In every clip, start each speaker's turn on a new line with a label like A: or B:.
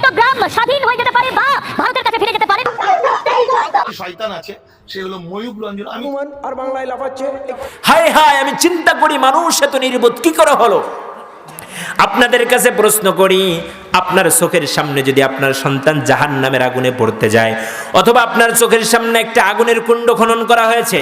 A: চট্টগ্রাম স্বাধীন হয়ে যেতে পারে বা ভারতের কাছে ফিরে যেতে পারে।
B: শয়তান আছে, সে হলো ময়ূর রঞ্জন। আমি
C: আর বাংলায় লাফাচ্ছে।
D: হায় হায়, আমি চিন্তা করি মানুষ এত নির্বোধ কি করে হলো। আপনাদের কাছে প্রশ্ন করি, আপনার চোখের সামনে যদি আপনার সন্তান জাহান্নামের আগুনে পড়তে যায়, অথবা আপনার চোখের সামনে একটা আগুনের কুণ্ড খনন করা হয়েছে,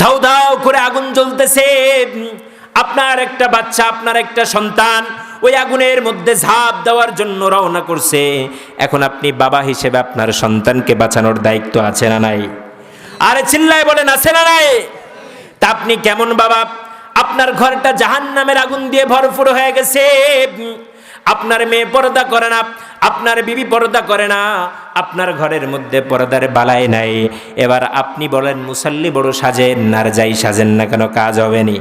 D: ধাউ ধাউ করে আগুন জ্বলতেছে, আপনার একটা বাচ্চা, আপনার একটা সন্তান ওই আগুনের মধ্যে ঝাঁপ দেওয়ার জন্য রওনা করছে, এখন আপনি বাবা হিসেবে আপনার সন্তানকে বাঁচানোর দায়িত্ব আছে না নাই? আরে চিল্লায় বলেন, আছে না নাই? তা আপনি কেমন বাবা? আপনার ঘরটা জাহান্নামের আগুন দিয়ে ভরপুর হয়ে গেছে, আপনার মেয়ে পর্দা করে না, আপনার বিবি পর্দা করে না, আপনার ঘরের মধ্যে পর্দার বালাই নাই। এবার আপনি বলেন মুসাল্লি বড় সাজেন আর যাই সাজেন না কেন, কাজ হবে নি?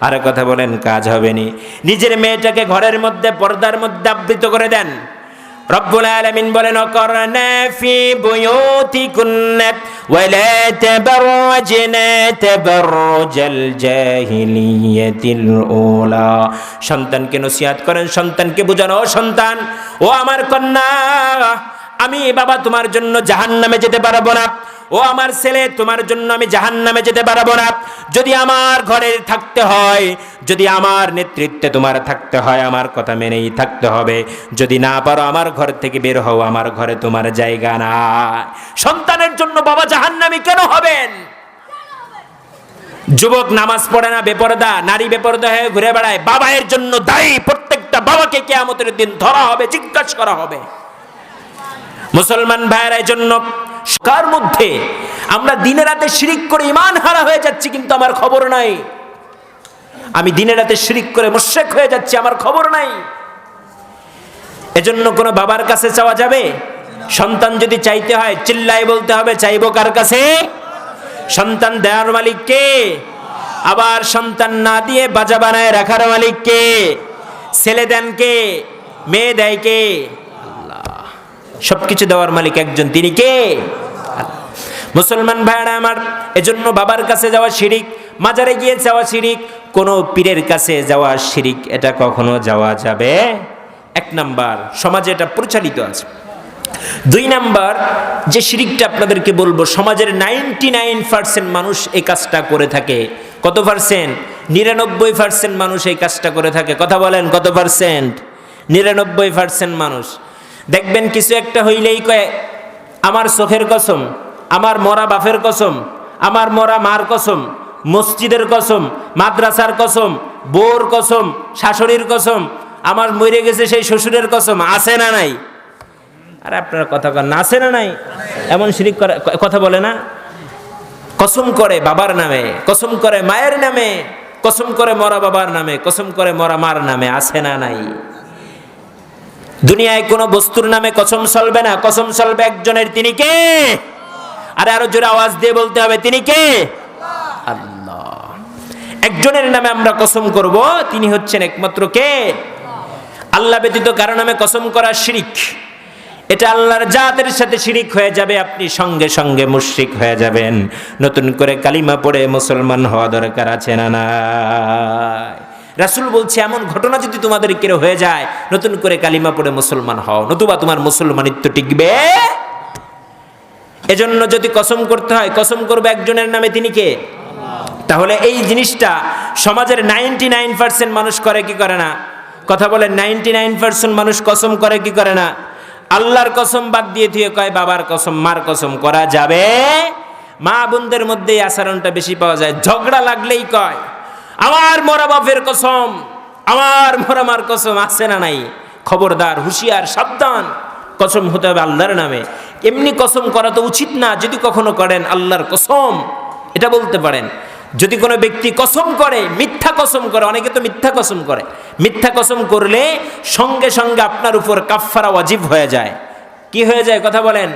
D: আর কথা বলেন, কাজ হবে নি? নিজের মেয়েটাকে ঘরের মধ্যে পর্দার মধ্যে আবৃত করে দেন। রব্বুল আলামিন বলেন, অকরনা ফি বুয়ুতিকুন্না ওয়ালা তাবাররাজনা তাবাররুজাল জাহিলিয়াতিল উলা। সন্তানকে নসিহত করেন, সন্তানকে বোঝানো, ও সন্তান, ও আমার কন্যা, আমি বাবা তোমার জন্য জাহান্নামে যেতে পারবো না। ও আমার ছেলে, তোমার জন্য আমি জাহান্নামে যেতে পারবো না। যদি আমার ঘরে থাকতে হয়, যদি আমার নেতৃত্বে তোমার থাকতে হয়, আমার কথা মেনেই থাকতে হবে। যদি না পারো আমার ঘর থেকে বের হও, আমার ঘরে তোমার জায়গা নাই। সন্তানের জন্য বাবা জাহান্নামী কেন হবেন? যুবক নামাজ পড়ে না, বেপরদা, নারী বেপরদা হয়ে ঘুরে বেড়ায়, বাবা এর জন্য দায়ী। প্রত্যেকটা বাবাকে কিয়ামতের দিন ধরা হবে, জিজ্ঞাসা করা হবে। মুসলমান ভাইয়েরা, এই জন্য কার মধ্যে আমরা দিনে রাতে শিরিক করে ঈমান হারা হয়ে যাচ্ছি, কিন্তু আমার খবর নাই। আমি দিনে রাতে শিরিক করে মুশরিক হয়ে যাচ্ছি, আমার খবর নাই। এজন্য কোনো বাবার কাছে চাওয়া যাবে? সন্তান যদি চাইতে হয় চিল্লায় বলতে হবে, চাইবো কার কাছে? সন্তান দেওয়ার মালিক কে? আবার সন্তান না দিয়ে বাজা বানায় রাখার মালিক কে? ছেলে দেন কে? মেয়ে দেয় কে? সবকিছু দেওয়ার মালিক একজন, তিনি কে? মুসলমান ভাইরা আমার, এজন্য বাবার কাছে যাওয়া শিরিক, মাজারে গিয়ে যাওয়া শিরিক, কোন পীরের কাছে যাওয়া শিরিক, এটা কখনো যাওয়া যাবে? এক নাম্বার, সমাজে এটা প্রচলিত আছে। দুই নাম্বার, যে শিরিকটা আপনাদেরকে বলবো, সমাজের 99% মানুষ এই কাজটা করে থাকে। কত পার্সেন্ট? 99% মানুষ এই কাজটা করে থাকে। কথা বলেন, কত পার্সেন্ট? 99% মানুষ। দেখবেন কিছু একটা হইলেই কয়, আমার চোখের কসম, আমার মরা বাপের কসম, আমার মরা মার কসম, মসজিদের কসম, মাদ্রাসার কসম, বউর কসম, শাশুড়ির কসম, আমার মরে গেছে সেই শ্বশুরের কসম। আছে না নাই? আরে আপনার কথা কন, আছে না নাই? এমন শিরিক করে, কথা বলে না? কসম করে বাবার নামে, কসম করে মায়ের নামে, কসম করে মরা বাবার নামে, কসম করে মরা মার নামে। আছে না নাই? দুনিয়ায় কোনো বস্তুর নামে কসম চলবে না, কসম চলবে একজনের, তিনি কে? আরে আরো জোরে আওয়াজ দিয়ে বলতে হবে, তিনি কে? আল্লাহ। একজনের নামে আমরা কসম করব, তিনি হচ্ছেন একমাত্র কে? আল্লাহ ব্যতীত কারো নামে কসম করা শিরিক। এটা আল্লাহর জাতের সাথে শিরিক হয়ে যাবে, আপনি সঙ্গে সঙ্গে মুশরিক হয়ে যাবেন। নতুন করে কালিমা পড়ে মুসলমান হওয়া দরকার আছে না নাই? রাসূল বলছে, এমন ঘটনা যদি তোমাদের কেউ হয়ে যায়, নতুন করে কালিমা পড়ে মুসলমান হও, নতুবা তোমার মুসলমানিত্ব টিকবে। এজন্য যদি কসম করতে হয়, কসম করবে একজনের নামে, তিনি কে? তাহলে এই জিনিসটা সমাজের 99% মানুষ করে কি করে না? কথা বলেন, 99% মানুষ কসম করে কি করে না? আল্লাহর কসম বাদ দিয়ে দিয়ে কয় বাবার কসম, মার কসম করা যাবে। মা বোনদের মধ্যে এই আচরণটা বেশি পাওয়া যায়। ঝগড়া লাগলেই কয় আমার মরা বাপের কসম, আমার মরা মার কসম। আছে না নাই? খবরদার, হুঁশিয়ার, সাবধান। কসম হতে হবে আল্লাহর নামে। এমনি কসম করা তো উচিত না। যদি কখনো করেন আল্লাহর কসম, এটা বলতে পারেন। যদি কোনো ব্যক্তি কসম করে, মিথ্যা কসম করে, অনেকে তো মিথ্যা কসম করে, মিথ্যা কসম করলে সঙ্গে সঙ্গে আপনার উপর কাফফারা ওয়াজিব হয়ে যায়। কি হয়ে যায়? কথা বলেন।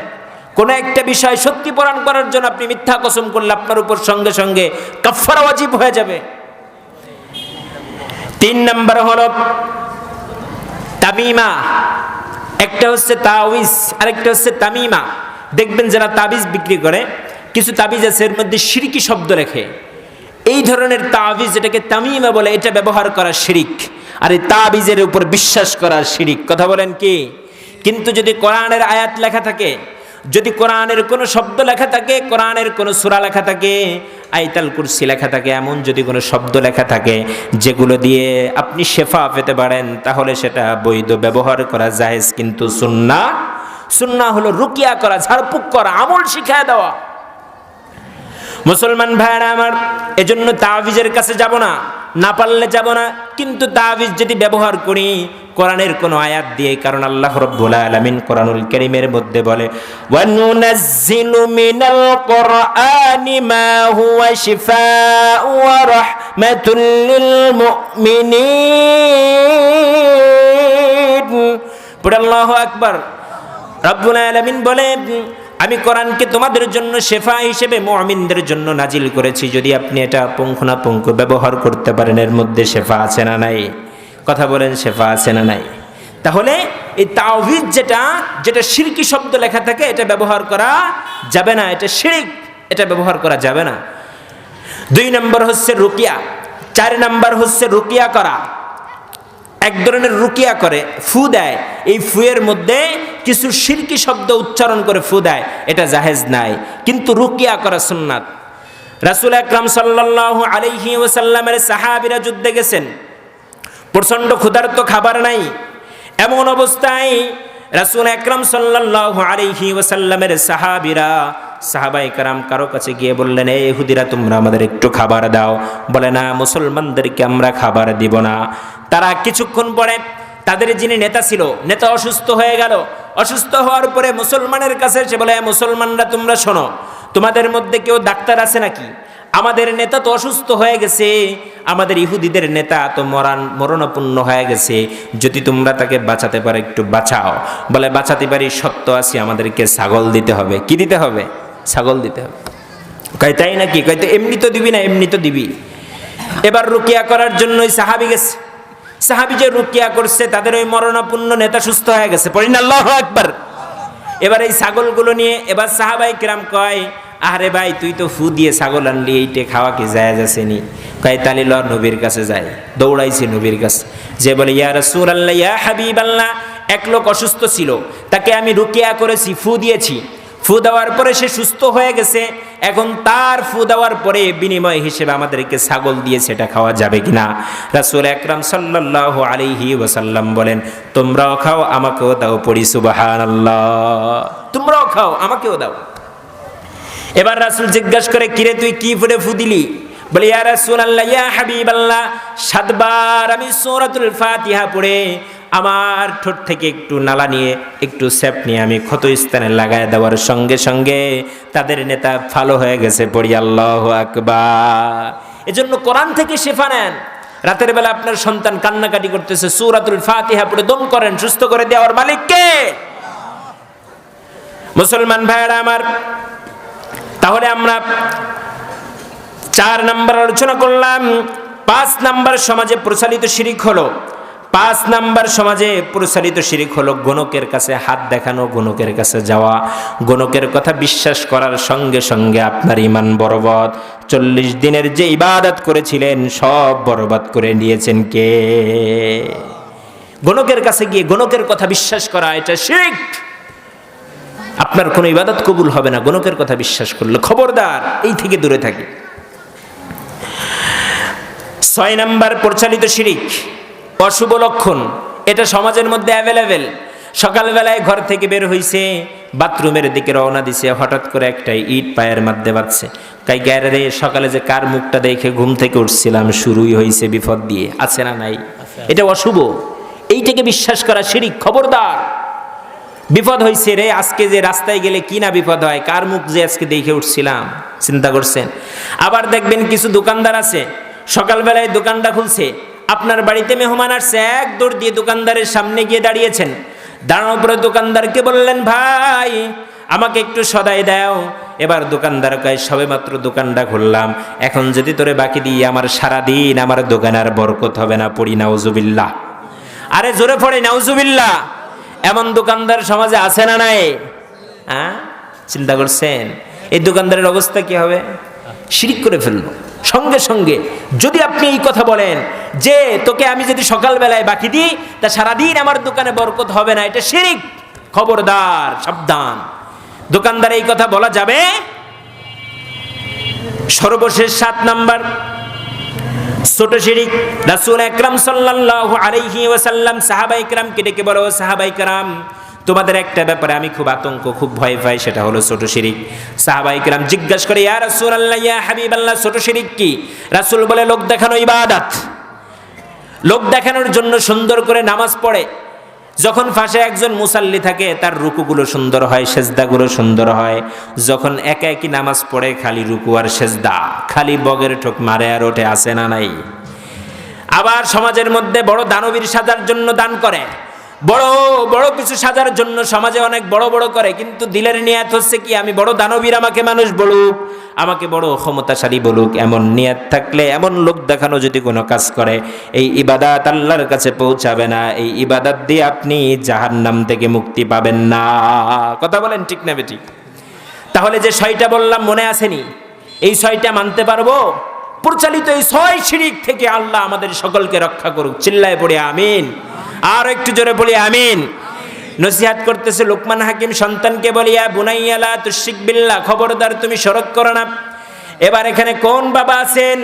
D: কোন একটা বিষয় সত্যি প্রমাণ করার জন্য আপনি মিথ্যা কসম করলে আপনার উপর সঙ্গে সঙ্গে কাফফারা ওয়াজিব হয়ে যাবে। 3 নাম্বার হলো তামিমা। একটা হচ্ছে তাওয়িজ, আরেকটা হচ্ছে তামিমা। দেখবেন যারা তাবিজ বিক্রি করে, কিছু তাবিজ আছে এর মধ্যে শিরকি শব্দ রেখে। এই ধরনের তাবিজ, যেটাকে তামিমা বলে, এটা ব্যবহার করা শিরিক। আর এই তাবিজের উপর বিশ্বাস করা শিরিক। কথা বলেন কি? কিন্তু যদি কোরআনের আয়াত লেখা থাকে, যদি কোরআনের কোনো শব্দ লেখা থাকে, কোরআনের কোনো সূরা লেখা থাকে, আয়াতুল কুরসি লেখা থাকে, এমন যদি কোনো শব্দ লেখা থাকে যেগুলো দিয়ে আপনি শেফা পেতে পারেন, তাহলে সেটা বৈধ, ব্যবহার করা জায়েজ। কিন্তু সুন্নাহ হলো রুকিয়া করা, ঝাড়ফুঁক করা, আমল শিখায় দেওয়া। মুসলমান ভাইরা আমার, এজন্য তাবিজের কাছে যাব না, না পারলে যাব না, কিন্তু তাবিজ যদি ব্যবহার করি কোরআনের কোন আয়াত দিয়ে, কারণ আল্লাহ রাব্বুল আলামিন কোরআনুল কারীমের মধ্যে বলে ওয়া নুনাজ্জিলু মিনাল কোরআনি মা হুয়া শিফাউ ওয়া রাহমাতুল লিল মুমিনিন। পড়ে আল্লাহু আকবার। রাব্বুল আলামিন বলে আমি কোরআনকে তোমাদের জন্য শেফা হিসেবে মুমিনদের জন্য নাজিল করেছি। যদি আপনি এটা পুঙ্খানুপুঙ্খ ব্যবহার করতে পারেন, এর মধ্যে শেফা আছে না নাই? কথা বলেন, শেফা আছে না নাই? তাহলে এই তাওহীদ যেটা শিরকি শব্দ লেখা থাকে, এটা ব্যবহার করা যাবে না, এটা শিরক, এটা ব্যবহার করা যাবে না। 2 নম্বর হচ্ছে রুকিয়া। 4 নম্বর হচ্ছে রুকিয়া করা। এক ধরনের রুকিয়া করে, ফু দেয়, এই ফুয়ের মধ্যে কিছু শিরকি শব্দ উচ্চারণ করে ফু দেয়, এটা জায়েজ নাই, কিন্তু রুকিয়া করা সুন্নাত। রাসূল আকরাম সাল্লাল্লাহু আলাইহি ওয়াসাল্লামের সাহাবীরা যুদ্ধে গেছেন, প্রচন্ড ক্ষুধার্ত, খাবার নাই। এমন অবস্থায় রাসূল আকরাম সাল্লাল্লাহু আলাইহি ওয়াসাল্লামের সাহাবায়ে কেরাম কারো কাছে গিয়ে বললেন, এই ইহুদিরা তোমরা আমাদের একটু খাবার দাও। বলে না, মুসলমানদেরকে আমরা খাবার দিব না। তারা কিছুক্ষণ পরে তাদের যিনি নেতা ছিল, নেতা অসুস্থ হয়ে গেল। অসুস্থ হওয়ার পরে মুসলমানের কাছে এসে বলে, মুসলমানরা তোমরা শোনো, তোমাদের মধ্যে কেউ ডাক্তার আছে নাকি? আমাদের নেতা তো অসুস্থ হয়ে গেছে, আমাদের ইহুদিদের নেতা তো মরণাপন্ন হয়ে গেছে, যদি তোমরা তাকে বাঁচাতে পারো একটু বাঁচাও। বলে বাঁচাতে পারি, সত্য আছে, আমাদেরকে ছাগল দিতে হবে। কি দিতে হবে? ছাগল দিতে হবে। কয় তাই নাকি? কয় তো এমনি তো দিবি না, এমনি তো দিবি। এবার রুকিয়া করার জন্য ওই সাহাবি গেছে। সাহাবি যে রুকিয়া করছে, তাদের ওই মরণাপন্ন নেতা সুস্থ হয়ে গেছে। পড়েন আল্লাহু আকবার। এবার এই ছাগলগুলো নিয়ে এবার সাহাবায়ে কেরাম কয়, আরে ভাই তুই তো ফু দিয়ে ছাগল আনলি, এইটা খাওয়া কি জায়েজ আছে নি? কয় তালি ল নবীর কাছে যায়। দৌড়াইছে নবীর কাছে, যে বলে ইয়া রাসূলুল্লাহ, ইয়া হাবিবাল্লাহ, এক লোক অসুস্থ ছিল, তাকে আমি রুকিয়া করেছি, ফু দিয়েছি। ফু দেওয়ার পরে সে সুস্থ হয়ে গেছে। এখন তার ফু দেওয়ার পরে বিনিময় হিসেবে আমাদেরকে ছাগল দিয়ে সেটা খাওয়া যাবে কিনা? রাসূল আকরাম সাল্লাল্লাহু আলাইহি ওয়াসাল্লাম বলেন, তোমরাও খাও, আমাকেও দাও। পড়ি সুবহানাল্লাহ। তোমরাও খাও, আমাকেও দাও। এবার রাসূল জিজ্ঞাসা করে, কিরে তুই কি পড়ে ফু দিলি? বলে ইয়া রাসূলুল্লাহ, ইয়া হাবিবাল্লাহ, 7 বার আমি সূরাতুল ফাতিহা পড়ে আমার ঠোঁট থেকে একটু নালা নিয়ে, একটু স্যাপ নিয়ে আমি ক্ষত স্থানে লাগায় দেওয়ার সঙ্গে সঙ্গে তাদের নেতা ভালো হয়ে গেছে। পড়ি আল্লাহু আকবার। এজন্য কোরআন থেকে শেফা নেন। রাতের বেলা আপনার সন্তান কান্নাকাটি করতেছে, সূরাতুল ফাতিহা পড়ে দম করেন, সুস্থ করে দেওয়ার মালিক কে? মুসলমান ভাইরা আমার, তাহলে আমরা 4 নাম্বার আলোচনা করলাম। 5 নাম্বার সমাজে প্রচলিত শিরক হলো, 5 নাম্বার সমাজে প্রচলিত শিরক হলো গণকের কাছে হাত দেখানো, গণকের কাছে যাওয়া। গণকের কথা বিশ্বাস করার সঙ্গে সঙ্গে আপনার ঈমান বরবাদ। 40 দিনের যে ইবাদত করেছিলেন সব বরবাদ করে নিয়েছেন কে? গণকের কাছে গিয়ে গণকের কথা বিশ্বাস করা, এটা শিরক। আপনার কোনো ইবাদত কবুল হবে না গণকের কথা বিশ্বাস করলে। খবরদার, এই থেকে দূরে থাকি। 6 নাম্বার প্রচলিত শিরক, অশুভ লক্ষণ। এটা সমাজের মধ্যে অ্যাভেলেবেল। সকালবেলায় ঘর থেকে বের হইছে, বাথরুমের দিকে রওনা দিছে, হঠাৎ করে একটা ইট পায়ের মধ্যে বাজছে। তাই গায়ের রে, সকালে যে কার মুখটা দেখে ঘুম থেকে উঠছিলাম, শুরুই হয়েছে বিপদ দিয়ে। আছে না নাই? এটা অশুভ, এইটাকে বিশ্বাস করা শিরক। খবরদার, বিপদ হয়েছে রে, আজকে যে রাস্তায় গেলে কি না বিপদ হয়, কার মুখ যে আজকে দেখে উঠছিলাম, চিন্তা করছেন? আবার দেখবেন কিছু দোকানদার আছে, সকালবেলায় দোকানটা খুলছে, আপনার বাড়িতে মেহমান আসছে, এক দৌড় দিয়ে দোকানদারের সামনে গিয়ে দাঁড়িয়েছেন। দাঁড়ানোর পরে দোকানদারকে বললেন, ভাই আমাকে একটু সদাই দাও। এবার দোকানদার কয়, সবে মাত্র দোকানটা খুললাম, এখন যদি তোরে বাকি দিই আমার সারাদিন আমার দোকানে আর বরকত হবে না। পড়ি নাউজুবিল্লাহ। আরে জোরে পড়ে নাউজুবিল্লাহ। এমন দোকানদার সমাজে আছে না নাই? হ্যাঁ, চিন্তা করছেন এই দোকানদারের অবস্থা কি হবে? শিরক করে ফেললো সঙ্গে সঙ্গে। যদি আপনি এই কথা বলেন যে তোকে আমি যদি সকালবেলায় বাকি দিই তা সারাদিন আমার দোকানে বরকত হবে না, এটা শিরক। খবরদার, সাবধান। দোকানদার এই কথা বলা যাবে? সর্বশেষ 7 নাম্বার ছোট শিরিক। রাসূল আকরাম সাল্লাল্লাহু আলাইহি ওয়াসাল্লাম সাহাবায়ে কেরামকে ডেকে বলো, সাহাবায়ে কেরাম তোমাদের একটা ব্যাপারে আমি খুব আতঙ্ক, খুব ভয় পাই, সেটা হলো ছোট শিরিক। সাহাবায়ে কেরাম জিজ্ঞাসা করে, ইয়া রাসূলুল্লাহ, ইয়া হাবিবাল্লাহ, ছোট শিরিক কি? রাসূল বলে, লোক দেখানো ইবাদত। লোক দেখানোর জন্য সুন্দর করে নামাজ পড়ে, যখন পাশে একজন মুসাল্লি থাকে তার রুকুগুলো সুন্দর হয়, সেজদাগুলো সুন্দর হয়। যখন একা একই নামাজ পড়ে খালি রুকু আর সেজদা, খালি বগের ঠোক মারে আর ওঠে, আছে না নাই? আবার সমাজের মধ্যে বড় দানবীর সাজার জন্য দান করে, বড় বড় কিছু সাজার জন্য সমাজে অনেক বড় বড় করে, কিন্তু দিলের নিয়াত হচ্ছে কি, আমি বড় দানবীর, আমাকে মানুষ বলুক, আমাকে বড় ক্ষমতাশালী বলুক। এমন নিয়াত থাকলে, এমন লোক দেখানো যদি কোনো কাজ করে, এই ইবাদত আল্লাহর কাছে পৌঁছাবে না। এই ইবাদত দিয়ে আপনি জাহান্নাম থেকে মুক্তি পাবেন না। কথা বলেন ঠিক না বেঠিক? তাহলে যে 6টা বললাম মনে আসেনি? এই 6টা মানতে পারবো? প্রচলিত এই 6 শিরিক থেকে আল্লাহ আমাদের সকলকে রক্ষা করুক। চিল্লায় পড়ে আমিন। আর একটু জোরে বলি আমিন। নসিহত করতেছে লোকমান হাকিম সন্তানকে, বলিয়া বুনাইয়া লা তুশরিক বিল্লাহ, খবরদার তুমি শরক করো না। এবার এখানে কোন বাবা আছেন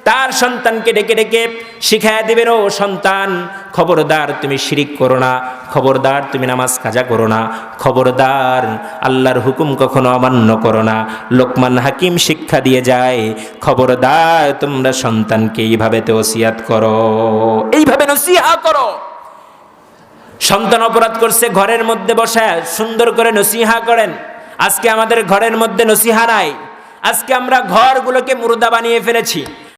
D: তার সন্তানকে ডেকে ডেকে শিখায়া দিবেন, ও সন্তান খবরদার তুমি শিরিক করো না, খবরদার তুমি নামাজ কাজা করো না, খবরদার আল্লাহর হুকুম কখনো অমান্য করো না। লোকমান হাকিম শিক্ষা দিয়ে যায়, খবরদার তোমরা সন্তানকে এইভাবে ওসিয়াত করো, এইভাবে নসিহা করো। সন্তান অপরাধ করছে, ঘরের মধ্যে বসে সুন্দর করে নসিহা করেন। আজকে আমাদের ঘরের মধ্যে নসিহা নাই, আজকে আমরা ঘরগুলোকে মুর্দা বানিয়ে ফেলেছি।